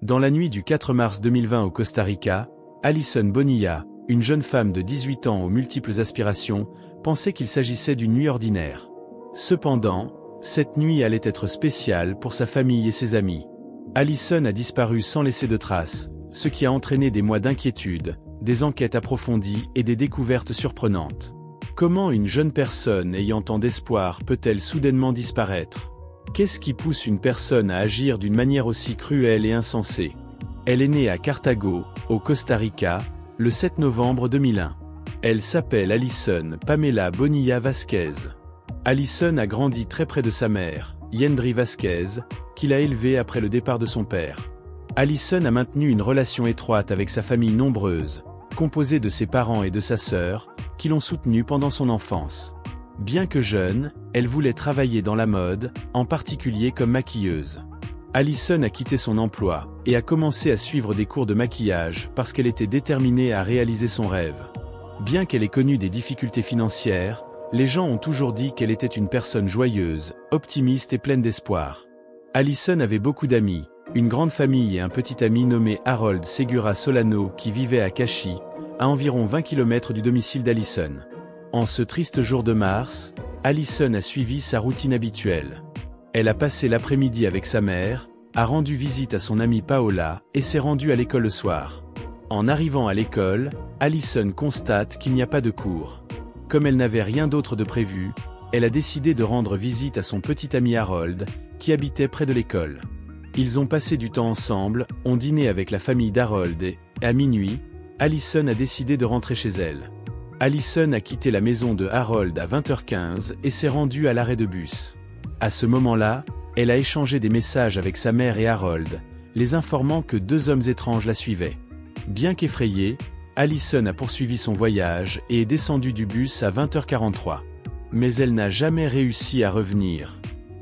Dans la nuit du 4 mars 2020 au Costa Rica, Alison Bonilla, une jeune femme de 18 ans aux multiples aspirations, pensait qu'il s'agissait d'une nuit ordinaire. Cependant, cette nuit allait être spéciale pour sa famille et ses amis. Alison a disparu sans laisser de traces, ce qui a entraîné des mois d'inquiétude, des enquêtes approfondies et des découvertes surprenantes. Comment une jeune personne ayant tant d'espoir peut-elle soudainement disparaître? Qu'est-ce qui pousse une personne à agir d'une manière aussi cruelle et insensée? Elle est née à Cartago, au Costa Rica, le 7 novembre 2001. Elle s'appelle Alison Pamela Bonilla Vasquez. Alison a grandi très près de sa mère, Yendri Vasquez, qui l'a élevée après le départ de son père. Alison a maintenu une relation étroite avec sa famille nombreuse, composée de ses parents et de sa sœur, qui l'ont soutenue pendant son enfance. Bien que jeune, elle voulait travailler dans la mode, en particulier comme maquilleuse. Alison a quitté son emploi et a commencé à suivre des cours de maquillage parce qu'elle était déterminée à réaliser son rêve. Bien qu'elle ait connu des difficultés financières, les gens ont toujours dit qu'elle était une personne joyeuse, optimiste et pleine d'espoir. Alison avait beaucoup d'amis, une grande famille et un petit ami nommé Harold Segura Solano qui vivait à Cachi, à environ 20 km du domicile d'Alison. En ce triste jour de mars, Alison a suivi sa routine habituelle. Elle a passé l'après-midi avec sa mère, a rendu visite à son amie Paola et s'est rendue à l'école le soir. En arrivant à l'école, Alison constate qu'il n'y a pas de cours. Comme elle n'avait rien d'autre de prévu, elle a décidé de rendre visite à son petit ami Harold, qui habitait près de l'école. Ils ont passé du temps ensemble, ont dîné avec la famille d'Harold et, à minuit, Alison a décidé de rentrer chez elle. Alison a quitté la maison de Harold à 20h15 et s'est rendue à l'arrêt de bus. À ce moment-là, elle a échangé des messages avec sa mère et Harold, les informant que deux hommes étranges la suivaient. Bien qu'effrayée, Alison a poursuivi son voyage et est descendue du bus à 20h43. Mais elle n'a jamais réussi à revenir.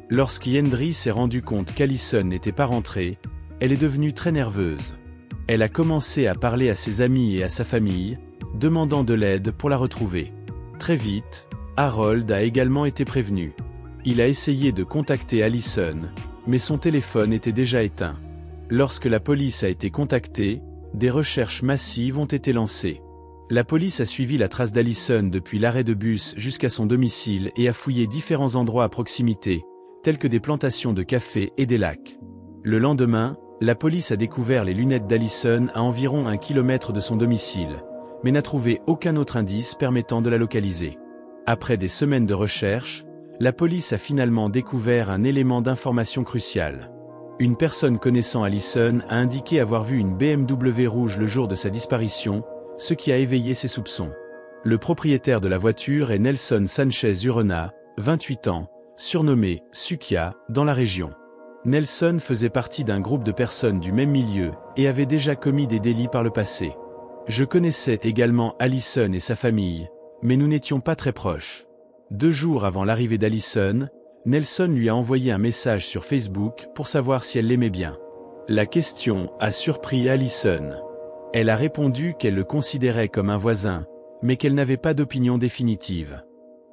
Lorsqu'Yendri s'est rendu compte qu'Alison n'était pas rentrée, elle est devenue très nerveuse. Elle a commencé à parler à ses amis et à sa famille, demandant de l'aide pour la retrouver. Très vite, Harold a également été prévenu. Il a essayé de contacter Alison, mais son téléphone était déjà éteint. Lorsque la police a été contactée, des recherches massives ont été lancées. La police a suivi la trace d'Alison depuis l'arrêt de bus jusqu'à son domicile et a fouillé différents endroits à proximité, tels que des plantations de café et des lacs. Le lendemain, la police a découvert les lunettes d'Alison à environ 1 kilomètre de son domicile, mais n'a trouvé aucun autre indice permettant de la localiser. Après des semaines de recherche, la police a finalement découvert un élément d'information crucial. Une personne connaissant Alison a indiqué avoir vu une BMW rouge le jour de sa disparition, ce qui a éveillé ses soupçons. Le propriétaire de la voiture est Nelson Sanchez Urona, 28 ans, surnommé Sukia, dans la région. Nelson faisait partie d'un groupe de personnes du même milieu et avait déjà commis des délits par le passé. Je connaissais également Alison et sa famille, mais nous n'étions pas très proches. 2 jours avant l'arrivée d'Alison, Nelson lui a envoyé un message sur Facebook pour savoir si elle l'aimait bien. La question a surpris Alison. Elle a répondu qu'elle le considérait comme un voisin, mais qu'elle n'avait pas d'opinion définitive.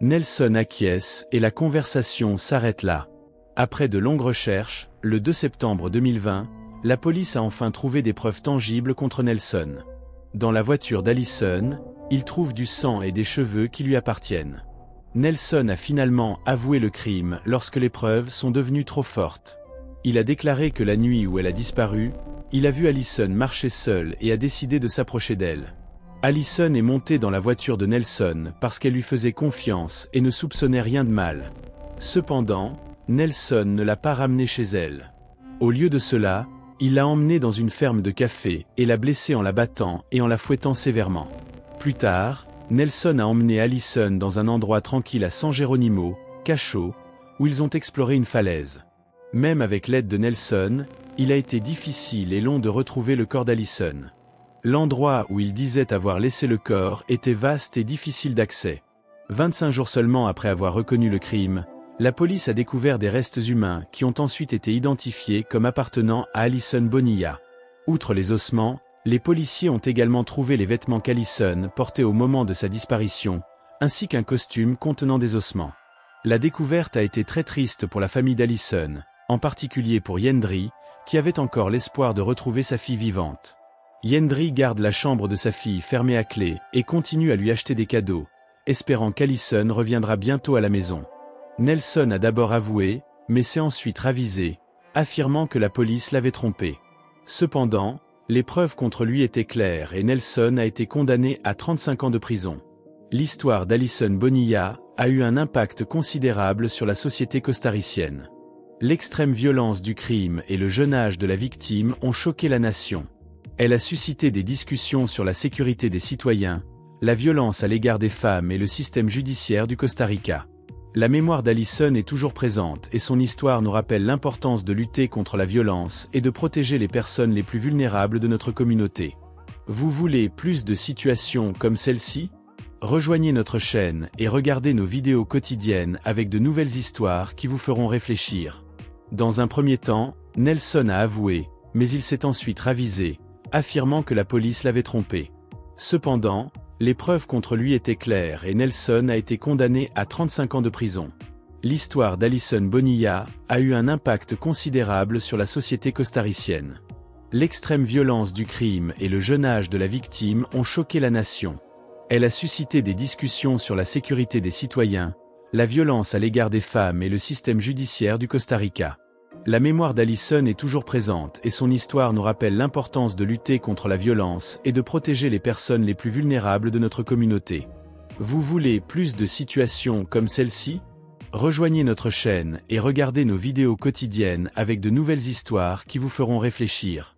Nelson acquiesce et la conversation s'arrête là. Après de longues recherches, le 2 septembre 2020, la police a enfin trouvé des preuves tangibles contre Nelson. Dans la voiture d'Alison, il trouve du sang et des cheveux qui lui appartiennent. Nelson a finalement avoué le crime lorsque les preuves sont devenues trop fortes. Il a déclaré que la nuit où elle a disparu, il a vu Alison marcher seule et a décidé de s'approcher d'elle. Alison est montée dans la voiture de Nelson parce qu'elle lui faisait confiance et ne soupçonnait rien de mal. Cependant, Nelson ne l'a pas ramenée chez elle. Au lieu de cela, il l'a emmenée dans une ferme de café et l'a blessée en la battant et en la fouettant sévèrement. Plus tard, Nelson a emmené Alison dans un endroit tranquille à San Geronimo, Cacho, où ils ont exploré une falaise. Même avec l'aide de Nelson, il a été difficile et long de retrouver le corps d'Alison. L'endroit où il disait avoir laissé le corps était vaste et difficile d'accès. 25 jours seulement après avoir reconnu le crime, la police a découvert des restes humains qui ont ensuite été identifiés comme appartenant à Alison Bonilla. Outre les ossements, les policiers ont également trouvé les vêtements qu'Alison portait au moment de sa disparition, ainsi qu'un costume contenant des ossements. La découverte a été très triste pour la famille d'Alison, en particulier pour Yendri, qui avait encore l'espoir de retrouver sa fille vivante. Yendri garde la chambre de sa fille fermée à clé et continue à lui acheter des cadeaux, espérant qu'Allison reviendra bientôt à la maison. Nelson a d'abord avoué, mais s'est ensuite ravisé, affirmant que la police l'avait trompé. Cependant, les preuves contre lui étaient claires et Nelson a été condamné à 35 ans de prison. L'histoire d'Allison Bonilla a eu un impact considérable sur la société costaricienne. L'extrême violence du crime et le jeune âge de la victime ont choqué la nation. Elle a suscité des discussions sur la sécurité des citoyens, la violence à l'égard des femmes et le système judiciaire du Costa Rica. La mémoire d'Allison est toujours présente et son histoire nous rappelle l'importance de lutter contre la violence et de protéger les personnes les plus vulnérables de notre communauté. Vous voulez plus de situations comme celle-ci? Rejoignez notre chaîne et regardez nos vidéos quotidiennes avec de nouvelles histoires qui vous feront réfléchir. Dans un premier temps, Nelson a avoué, mais il s'est ensuite ravisé, affirmant que la police l'avait trompé. Cependant, les preuves contre lui étaient claires et Nelson a été condamné à 35 ans de prison. L'histoire d'Allison Bonilla a eu un impact considérable sur la société costaricienne. L'extrême violence du crime et le jeune âge de la victime ont choqué la nation. Elle a suscité des discussions sur la sécurité des citoyens, la violence à l'égard des femmes et le système judiciaire du Costa Rica. La mémoire d'Allison est toujours présente et son histoire nous rappelle l'importance de lutter contre la violence et de protéger les personnes les plus vulnérables de notre communauté. Vous voulez plus de situations comme celle-ci? Rejoignez notre chaîne et regardez nos vidéos quotidiennes avec de nouvelles histoires qui vous feront réfléchir.